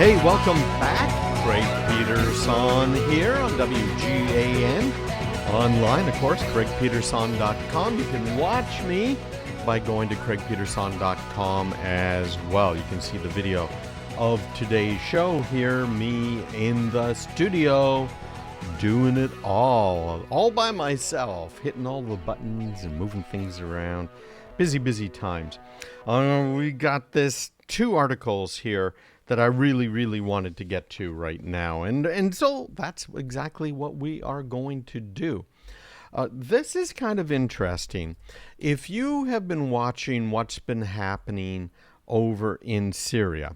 Hey, welcome back. Craig Peterson here on WGAN. Online, of course, CraigPeterson.com. You can watch me by going to CraigPeterson.com as well. You can see the video of today's show here, me in the studio, doing it all by myself, hitting all the buttons and moving things around. Busy times. We got this two articles here that I really wanted to get to right now. And so that's exactly what we are going to do. This is kind of interesting. If you have been watching what's been happening over in Syria,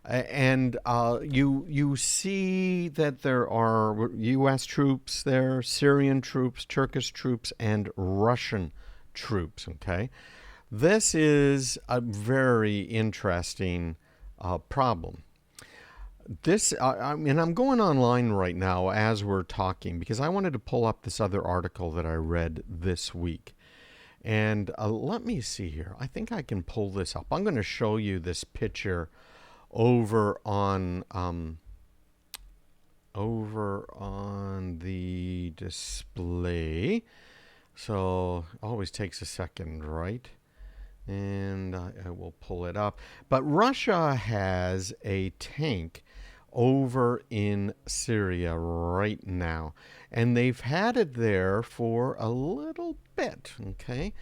and you see that there are U.S. troops there, Syrian troops, Turkish troops, and Russian troops, okay? This is a very interesting problem. And I'm going online right now as we're talking because I wanted to pull up this other article that I read this week. And let me see here. I think I can pull this up. I'm going to show you this picture over on the display. So always takes a second, right? And I will pull it up. But Russia has a tank over in Syria right now. And they've had it there for a little bit, okay?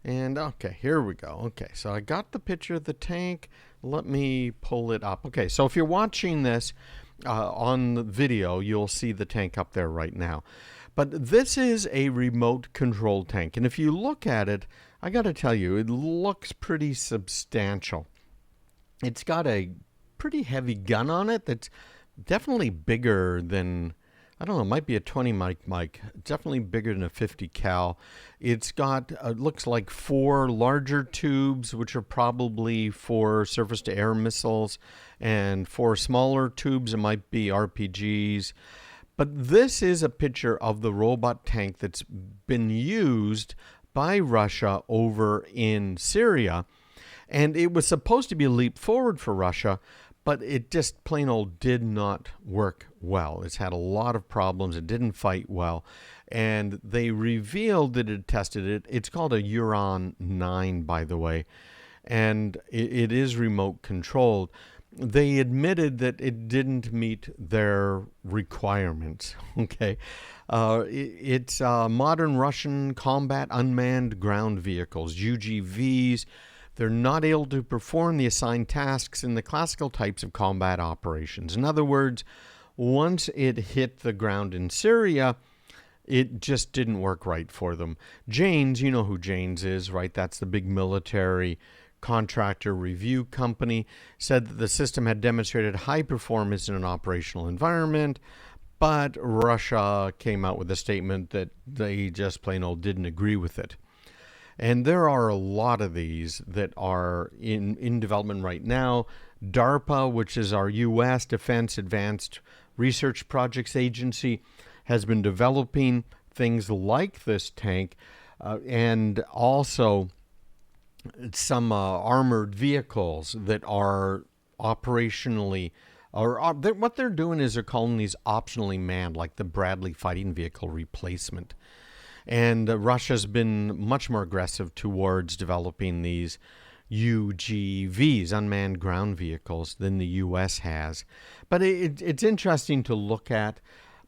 And, okay, here we go. Okay, so I got the picture of the tank. Let me pull it up. Okay, so if you're watching this on the video, you'll see the tank up there right now. But this is a remote control tank. And if you look at it, I got to tell you, it looks pretty substantial. It's got a pretty heavy gun on it that's definitely bigger than, I don't know, it might be a 20 mic, definitely bigger than a 50 cal. It's got, looks like 4 larger tubes, which are probably for surface-to-air missiles, and 4 smaller tubes, it might be RPGs. But this is a picture of the robot tank that's been used by Russia over in Syria. And it was supposed to be a leap forward for Russia, but it just plain old did not work well. It's had a lot of problems. It didn't fight well. And they revealed that it tested it. It's called a Uran 9, by the way. And it is remote controlled. They admitted that it didn't meet their requirements, okay? It's modern Russian combat unmanned ground vehicles, UGVs. They're not able to perform the assigned tasks in the classical types of combat operations. In other words, once it hit the ground in Syria, it just didn't work right for them. Janes, you know who Janes is, right? That's the big military contractor review company, said that the system had demonstrated high performance in an operational environment, but Russia came out with a statement that they just plain old didn't agree with it. And there are a lot of these that are in development right now. DARPA, which is our U.S. Defense Advanced Research Projects Agency, has been developing things like this tank, and also some armored vehicles that are operationally, what they're doing is they're calling these optionally manned, like the Bradley fighting vehicle replacement. And Russia's been much more aggressive towards developing these UGVs, unmanned ground vehicles, than the U.S. has. But it's interesting to look at,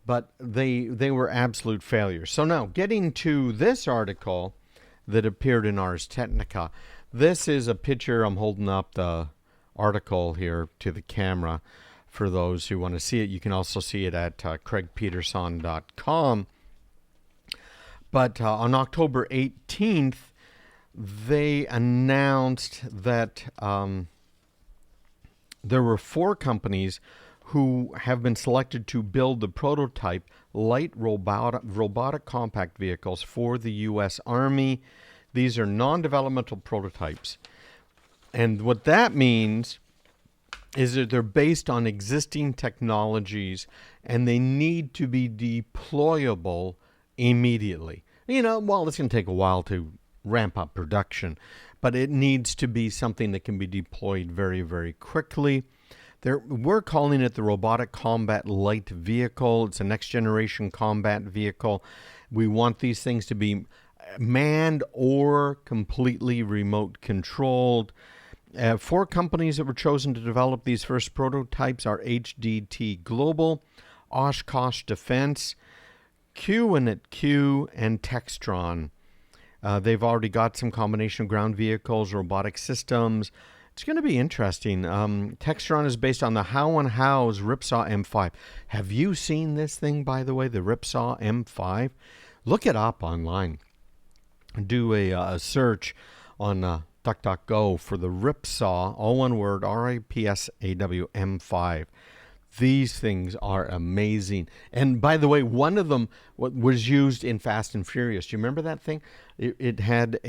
but they were absolute failures. So now, getting to this article that appeared in Ars Technica. This is a picture. I'm holding up the article here to the camera for those who want to see it. You can also see it at CraigPeterson.com. But on October 18th, they announced that there were 4 companies who have been selected to build the prototype light robotic compact vehicles for the U.S. Army. These are non-developmental prototypes. And what that means is that they're based on existing technologies and they need to be deployable immediately. You know, well, it's going to take a while to ramp up production, but it needs to be something that can be deployed very, very quickly. We're calling it the Robotic Combat Light Vehicle. It's a next generation combat vehicle. We want these things to be manned or completely remote controlled. 4 companies that were chosen to develop these first prototypes are HDT Global, Oshkosh Defense, Q&Q, and Textron. They've already got some combination of ground vehicles, robotic systems. It's going to be interesting. Textron is based on the How & How's Ripsaw M5. Have you seen this thing, by the way, the Ripsaw M5? Look it up online. Do a search on DuckDuckGo for the Ripsaw, all one word, RIPSAW M5. These things are amazing. And by the way, one of them was used in Fast and Furious. Do you remember that thing? It had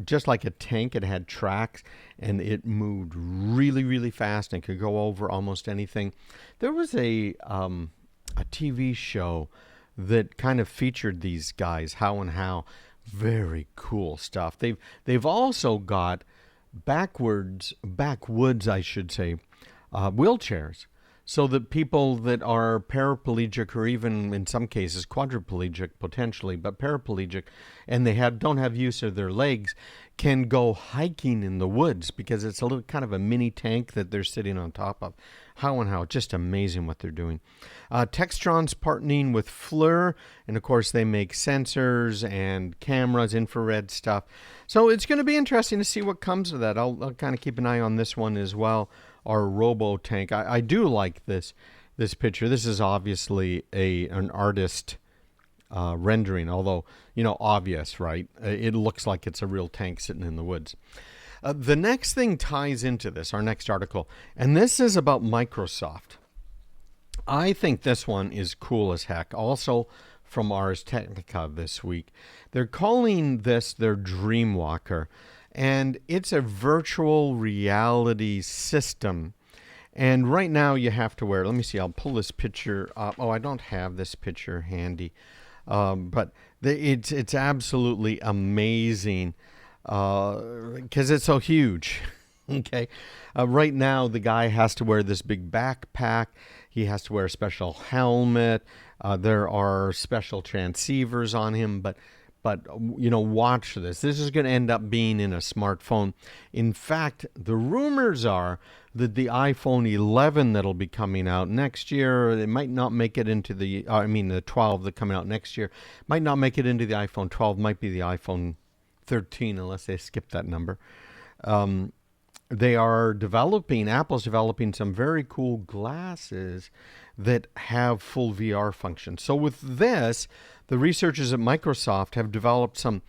just like a tank, it had tracks, and it moved really, really fast and could go over almost anything. There was a TV show that kind of featured these guys, How & How. Very cool stuff. They've also got backwoods, I should say, wheelchairs. So that people that are paraplegic or even in some cases quadriplegic potentially, but paraplegic, and they don't have use of their legs, can go hiking in the woods because it's a little kind of a mini tank that they're sitting on top of. How, just amazing what they're doing. Textron's partnering with FLIR, and of course they make sensors and cameras, infrared stuff. So it's going to be interesting to see what comes of that. I'll kind of keep an eye on this one as well. Our robo tank. I do like this picture. This is obviously an artist rendering, although obvious, right? It looks like it's a real tank sitting in the woods. The next thing ties into this, our next article, and this is about Microsoft. I think this one is cool as heck. Also from Ars Technica this week. They're calling this their DreamWalker. And it's a virtual reality system. And right now you have to wear, let me see, I'll pull this picture up. Oh, I don't have this picture handy. But it's absolutely amazing because it's so huge. Okay. Right now the guy has to wear this big backpack. He has to wear a special helmet. There are special transceivers on him, but watch this. This is going to end up being in a smartphone. In fact, the rumors are that the iPhone 11 that'll be coming out next year, it might not make it into the 12 that's coming out next year, might not make it into the iPhone 12, might be the iPhone 13 unless they skip that number. Apple's developing some very cool glasses that have full VR function. So with this, the researchers at Microsoft have developed some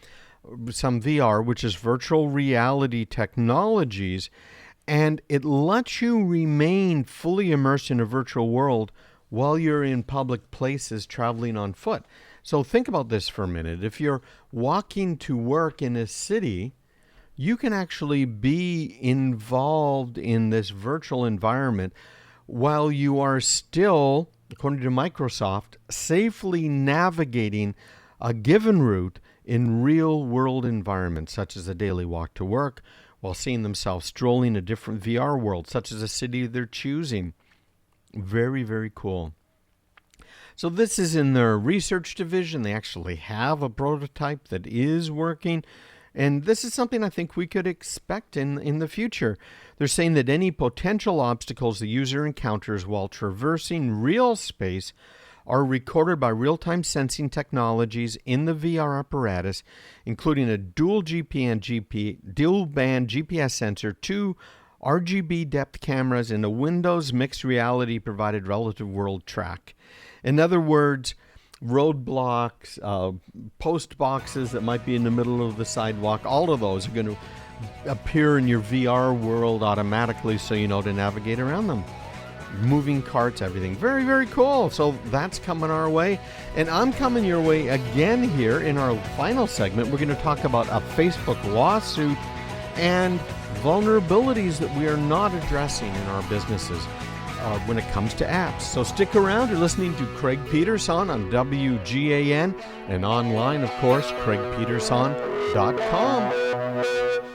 VR, which is virtual reality technologies, and it lets you remain fully immersed in a virtual world while you're in public places traveling on foot. So think about this for a minute. If you're walking to work in a city, you can actually be involved in this virtual environment while you are still, according to Microsoft, safely navigating a given route in real-world environments, such as a daily walk to work, while seeing themselves strolling a different VR world, such as a city they're choosing. Very, very cool. So this is in their research division. They actually have a prototype that is working. And this is something I think we could expect in the future. They're saying that any potential obstacles the user encounters while traversing real space are recorded by real-time sensing technologies in the VR apparatus, including a dual band GPS sensor, 2 RGB depth cameras, and a Windows mixed reality provided relative world track. In other words, roadblocks, post boxes that might be in the middle of the sidewalk, all of those are going to appear in your VR world automatically so you know to navigate around them. Moving carts, everything. Very, very cool. So that's coming our way. And I'm coming your way again here in our final segment. We're going to talk about a Facebook lawsuit and vulnerabilities that we are not addressing in our businesses when it comes to apps. So stick around. You're listening to Craig Peterson on WGAN and online, of course, craigpeterson.com.